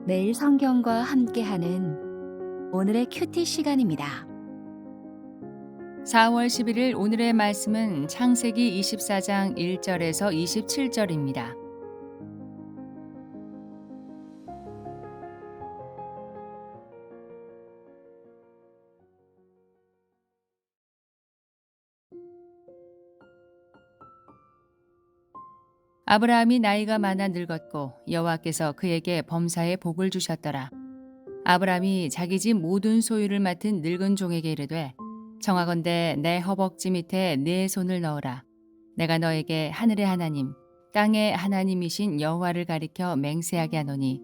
매일 성경과 함께하는 오늘의 큐티 시간입니다. 4월 11일 오늘의 말씀은 창세기 24장 1절에서 27절입니다. 아브라함이 나이가 많아 늙었고 여호와께서 그에게 범사에 복을 주셨더라. 아브라함이 자기 집 모든 소유를 맡은 늙은 종에게 이르되 청하건대 내 허벅지 밑에 네 손을 넣으라. 내가 너에게 하늘의 하나님 땅의 하나님이신 여호와를 가리켜 맹세하게 하노니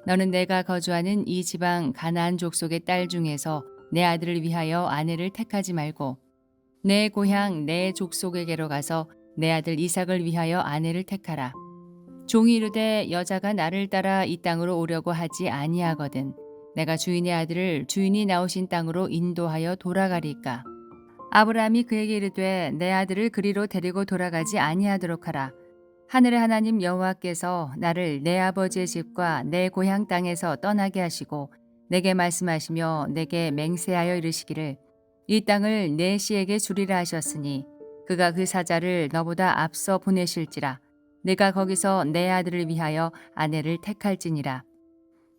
너는 내가 거주하는 이 지방 가나안 족속의 딸 중에서 내 아들을 위하여 아내를 택하지 말고 내 고향 내 족속에게로 가서 내 아들 이삭을 위하여 아내를 택하라. 종이 이르되 여자가 나를 따라 이 땅으로 오려고 하지 아니하거든 내가 주인의 아들을 주인이 나오신 땅으로 인도하여 돌아가리까. 아브라함이 그에게 이르되 내 아들을 그리로 데리고 돌아가지 아니하도록 하라. 하늘의 하나님 여호와께서 나를 내 아버지의 집과 내 고향 땅에서 떠나게 하시고 내게 말씀하시며 내게 맹세하여 이르시기를 이 땅을 내 씨에게 주리라 하셨으니 그가 그 사자를 너보다 앞서 보내실지라. 내가 거기서 내 아들을 위하여 아내를 택할지니라.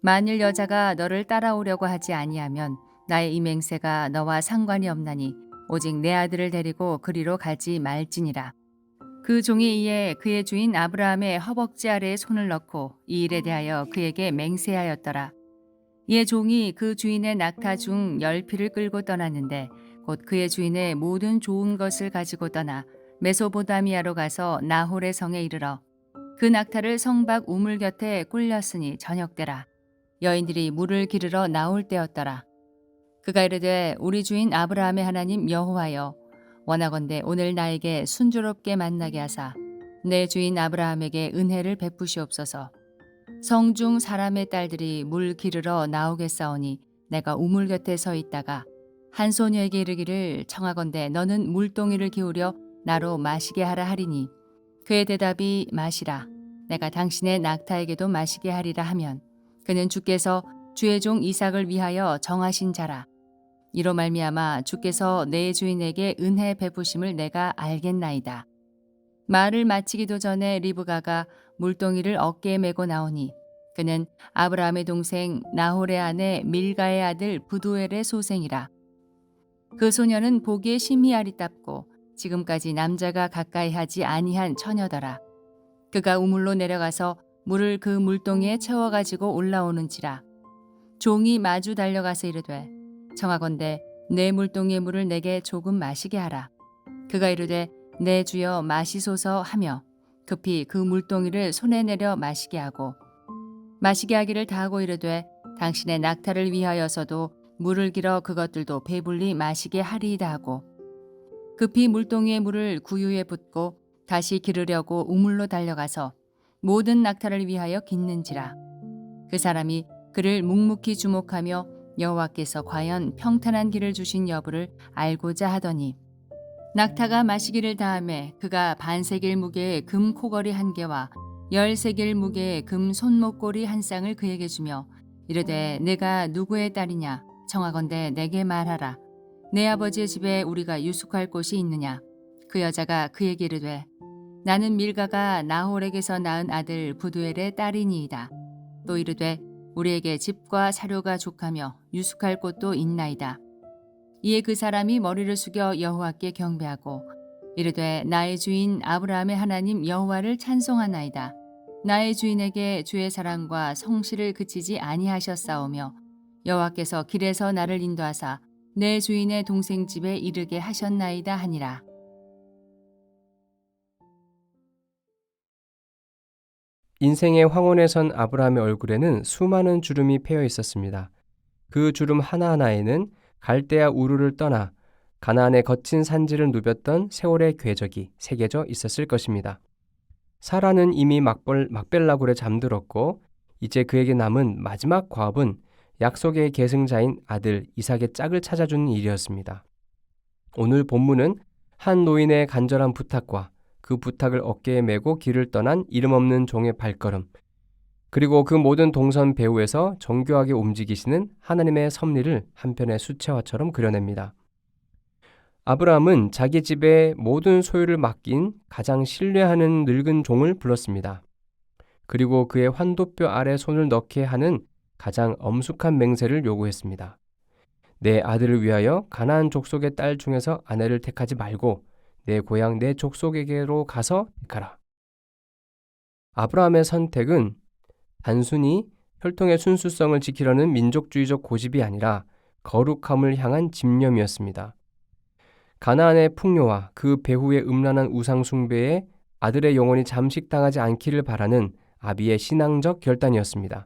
만일 여자가 너를 따라오려고 하지 아니하면 나의 이 맹세가 너와 상관이 없나니 오직 내 아들을 데리고 그리로 가지 말지니라. 그 종이 이에 그의 주인 아브라함의 허벅지 아래에 손을 넣고 이 일에 대하여 그에게 맹세하였더라. 이에 종이 그 주인의 낙타 중 10匹를 끌고 떠났는데 곧 그의 주인의 모든 좋은 것을 가지고 떠나 메소보다미아로 가서 나홀의 성에 이르러 그 낙타를 성 밖 우물 곁에 꿀렸으니 저녁때라. 여인들이 물을 기르러 나올 때였더라. 그가 이르되 우리 주인 아브라함의 하나님 여호와여 원하건대 오늘 나에게 순조롭게 만나게 하사 내 주인 아브라함에게 은혜를 베푸시옵소서. 성중 사람의 딸들이 물 기르러 나오겠사오니 내가 우물 곁에 서 있다가 한 소녀에게 이르기를 청하건대 너는 물동이를 기울여 나로 마시게 하라 하리니 그의 대답이 마시라. 내가 당신의 낙타에게도 마시게 하리라 하면 그는 주께서 주의 종 이삭을 위하여 정하신 자라. 이로 말미암아 주께서 내 주인에게 은혜 베푸심을 내가 알겠나이다. 말을 마치기도 전에 리브가가 물동이를 어깨에 메고 나오니 그는 아브라함의 동생 나홀의 아내 밀가의 아들 부두엘의 소생이라. 그 소녀는 보기에 심히 아리답고 지금까지 남자가 가까이 하지 아니한 처녀더라. 그가 우물로 내려가서 물을 그 물동이에 채워가지고 올라오는지라. 종이 마주 달려가서 이르되 청하건대 내 물동이의 물을 내게 조금 마시게 하라. 그가 이르되 내 주여 마시소서 하며 급히 그 물동이를 손에 내려 마시게 하고 마시게 하기를 다하고 이르되 당신의 낙타를 위하여서도 물을 길어 그것들도 배불리 마시게 하리이다 하고 급히 물동이의 물을 구유에 붓고 다시 기르려고 우물로 달려가서 모든 낙타를 위하여 깃는지라. 그 사람이 그를 묵묵히 주목하며 여호와께서 과연 평탄한 길을 주신 여부를 알고자 하더니 낙타가 마시기를 다하매 그가 반세겔 무게의 금 코걸이 1개와 10세겔 무게의 금 손목고리 1쌍을 그에게 주며 이르되 내가 누구의 딸이냐 청하건대 내게 말하라. 내 아버지의 집에 우리가 유숙할 곳이 있느냐. 그 여자가 그에게 이르되 나는 밀가가 나홀에게서 낳은 아들 부두엘의 딸이니이다. 또 이르되 우리에게 집과 사료가 족하며 유숙할 곳도 있나이다. 이에 그 사람이 머리를 숙여 여호와께 경배하고 이르되 나의 주인 아브라함의 하나님 여호와를 찬송하나이다. 나의 주인에게 주의 사랑과 성실을 그치지 아니하셨사오며 여호와께서 길에서 나를 인도하사 내 주인의 동생 집에 이르게 하셨나이다 하니라. 인생의 황혼에 선 아브라함의 얼굴에는 수많은 주름이 패여 있었습니다. 그 주름 하나하나에는 갈대아 우르를 떠나 가나안의 거친 산지를 누볐던 세월의 궤적이 새겨져 있었을 것입니다. 사라는 이미 막벨라굴에 잠들었고 이제 그에게 남은 마지막 과업은 약속의 계승자인 아들 이삭의 짝을 찾아주는 일이었습니다. 오늘 본문은 한 노인의 간절한 부탁과 그 부탁을 어깨에 메고 길을 떠난 이름 없는 종의 발걸음, 그리고 그 모든 동선 배후에서 정교하게 움직이시는 하나님의 섭리를 한편의 수채화처럼 그려냅니다. 아브라함은 자기 집의 모든 소유를 맡긴 가장 신뢰하는 늙은 종을 불렀습니다. 그리고 그의 환도뼈 아래 손을 넣게 하는 가장 엄숙한 맹세를 요구했습니다. 내 아들을 위하여 가나안 족속의 딸 중에서 아내를 택하지 말고 내 고향 내 족속에게로 가서 택하라. 아브라함의 선택은 단순히 혈통의 순수성을 지키려는 민족주의적 고집이 아니라 거룩함을 향한 집념이었습니다. 가나안의 풍요와 그 배후의 음란한 우상 숭배에 아들의 영혼이 잠식당하지 않기를 바라는 아비의 신앙적 결단이었습니다.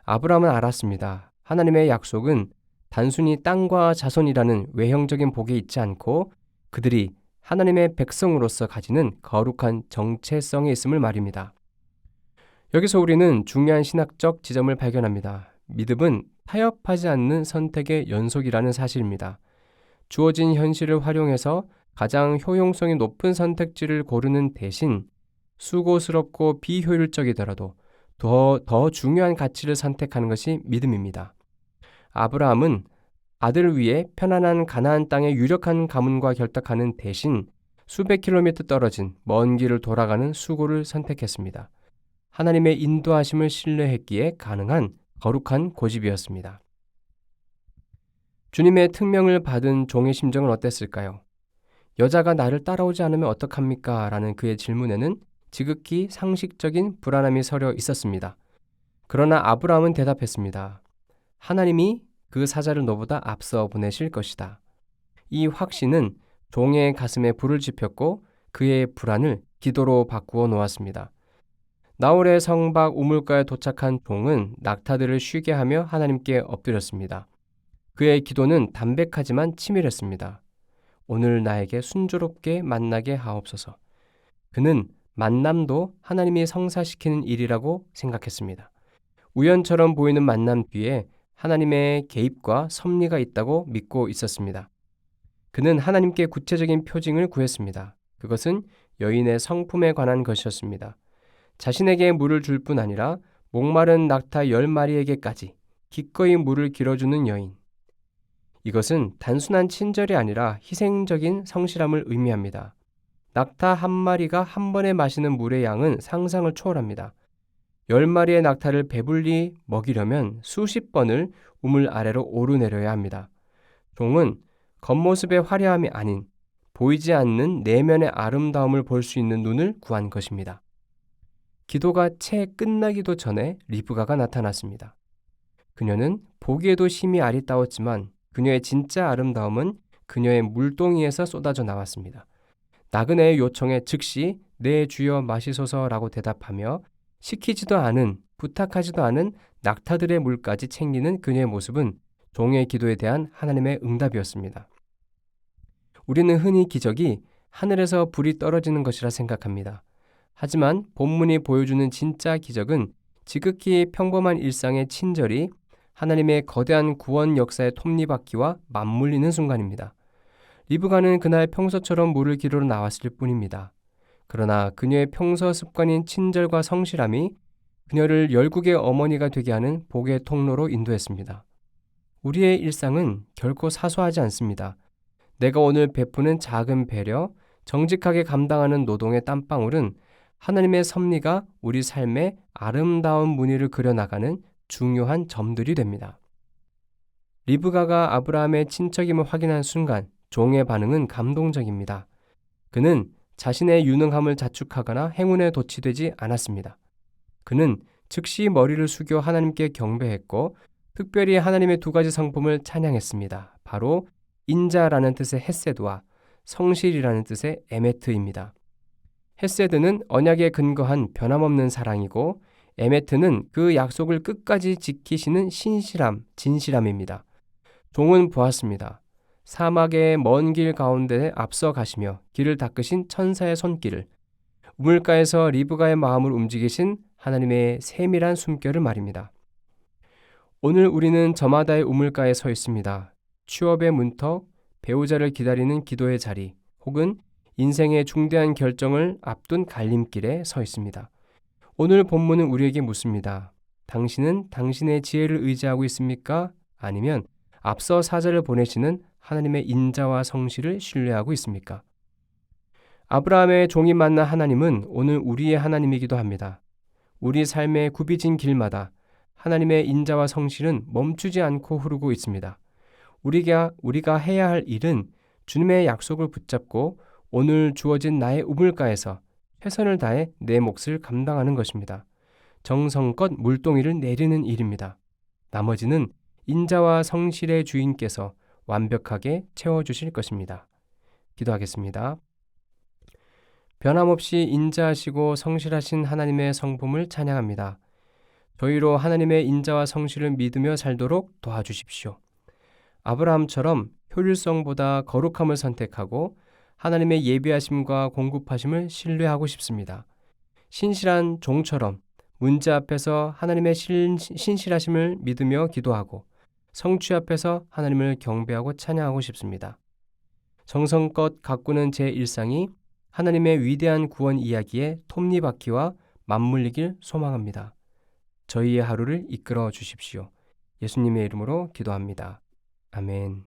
아브라함은 알았습니다. 하나님의 약속은 단순히 땅과 자손이라는 외형적인 복에 있지 않고 그들이 하나님의 백성으로서 가지는 거룩한 정체성에 있음을 말입니다. 여기서 우리는 중요한 신학적 지점을 발견합니다. 믿음은 타협하지 않는 선택의 연속이라는 사실입니다. 주어진 현실을 활용해서 가장 효용성이 높은 선택지를 고르는 대신 수고스럽고 비효율적이더라도 더 중요한 가치를 선택하는 것이 믿음입니다. 아브라함은 아들을 위해 편안한 가나안 땅의 유력한 가문과 결탁하는 대신 수백 킬로미터 떨어진 먼 길을 돌아가는 수고를 선택했습니다. 하나님의 인도하심을 신뢰했기에 가능한 거룩한 고집이었습니다. 주님의 특명을 받은 종의 심정은 어땠을까요? 여자가 나를 따라오지 않으면 어떡합니까? 라는 그의 질문에는 지극히 상식적인 불안함이 서려 있었습니다. 그러나 아브라함은 대답했습니다. 하나님이 그 사자를 너보다 앞서 보내실 것이다. 이 확신은 종의 가슴에 불을 지폈고 그의 불안을 기도로 바꾸어 놓았습니다. 나홀의 성박 우물가에 도착한 종은 낙타들을 쉬게 하며 하나님께 엎드렸습니다. 그의 기도는 담백하지만 치밀했습니다. 오늘 나에게 순조롭게 만나게 하옵소서. 그는 만남도 하나님이 성사시키는 일이라고 생각했습니다. 우연처럼 보이는 만남 뒤에 하나님의 개입과 섭리가 있다고 믿고 있었습니다. 그는 하나님께 구체적인 표징을 구했습니다. 그것은 여인의 성품에 관한 것이었습니다. 자신에게 물을 줄 뿐 아니라 목마른 낙타 10마리에게까지 기꺼이 물을 길어주는 여인. 이것은 단순한 친절이 아니라 희생적인 성실함을 의미합니다. 낙타 한 마리가 한 번에 마시는 물의 양은 상상을 초월합니다. 10마리의 낙타를 배불리 먹이려면 수십 번을 우물 아래로 오르내려야 합니다. 종은 겉모습의 화려함이 아닌 보이지 않는 내면의 아름다움을 볼 수 있는 눈을 구한 것입니다. 기도가 채 끝나기도 전에 리브가가 나타났습니다. 그녀는 보기에도 심히 아리따웠지만 그녀의 진짜 아름다움은 그녀의 물동이에서 쏟아져 나왔습니다. 나그네의 요청에 즉시 네 주여 마시소서라고 대답하며 시키지도 않은, 부탁하지도 않은 낙타들의 물까지 챙기는 그녀의 모습은 종의 기도에 대한 하나님의 응답이었습니다. 우리는 흔히 기적이 하늘에서 불이 떨어지는 것이라 생각합니다. 하지만 본문이 보여주는 진짜 기적은 지극히 평범한 일상의 친절이 하나님의 거대한 구원 역사의 톱니바퀴와 맞물리는 순간입니다. 리브가는 그날 평소처럼 물을 기르러 나왔을 뿐입니다. 그러나 그녀의 평소 습관인 친절과 성실함이 그녀를 열국의 어머니가 되게 하는 복의 통로로 인도했습니다. 우리의 일상은 결코 사소하지 않습니다. 내가 오늘 베푸는 작은 배려, 정직하게 감당하는 노동의 땀방울은 하나님의 섭리가 우리 삶에 아름다운 무늬를 그려나가는 중요한 점들이 됩니다. 리브가가 아브라함의 친척임을 확인한 순간 종의 반응은 감동적입니다. 그는 자신의 유능함을 자축하거나 행운에 도취되지 않았습니다. 그는 즉시 머리를 숙여 하나님께 경배했고 특별히 하나님의 두 가지 성품을 찬양했습니다. 바로 인자라는 뜻의 헤세드와 성실이라는 뜻의 에메트입니다. 헤세드는 언약에 근거한 변함없는 사랑이고 에메트는 그 약속을 끝까지 지키시는 신실함, 진실함입니다. 종은 보았습니다. 사막의 먼 길 가운데 앞서 가시며 길을 닦으신 천사의 손길을, 우물가에서 리브가의 마음을 움직이신 하나님의 세밀한 숨결을 말입니다. 오늘 우리는 저마다의 우물가에 서 있습니다. 취업의 문턱, 배우자를 기다리는 기도의 자리, 혹은 인생의 중대한 결정을 앞둔 갈림길에 서 있습니다. 오늘 본문은 우리에게 묻습니다. 당신은 당신의 지혜를 의지하고 있습니까? 아니면 앞서 사자를 보내시는 하나님의 인자와 성실을 신뢰하고 있습니까? 아브라함의 종이 만난 하나님은 오늘 우리의 하나님이기도 합니다. 우리 삶의 굽이진 길마다 하나님의 인자와 성실은 멈추지 않고 흐르고 있습니다. 우리가 해야 할 일은 주님의 약속을 붙잡고 오늘 주어진 나의 우물가에서 최선을 다해 내 몫을 감당하는 것입니다. 정성껏 물동이를 내리는 일입니다. 나머지는 인자와 성실의 주인께서 완벽하게 채워주실 것입니다. 기도하겠습니다. 변함없이 인자하시고 성실하신 하나님의 성품을 찬양합니다. 저희로 하나님의 인자와 성실을 믿으며 살도록 도와주십시오. 아브라함처럼 효율성보다 거룩함을 선택하고 하나님의 예비하심과 공급하심을 신뢰하고 싶습니다. 신실한 종처럼 문제 앞에서 하나님의 신실하심을 믿으며 기도하고 성취 앞에서 하나님을 경배하고 찬양하고 싶습니다. 정성껏 가꾸는 제 일상이 하나님의 위대한 구원 이야기에 톱니바퀴와 맞물리길 소망합니다. 저희의 하루를 이끌어 주십시오. 예수님의 이름으로 기도합니다. 아멘.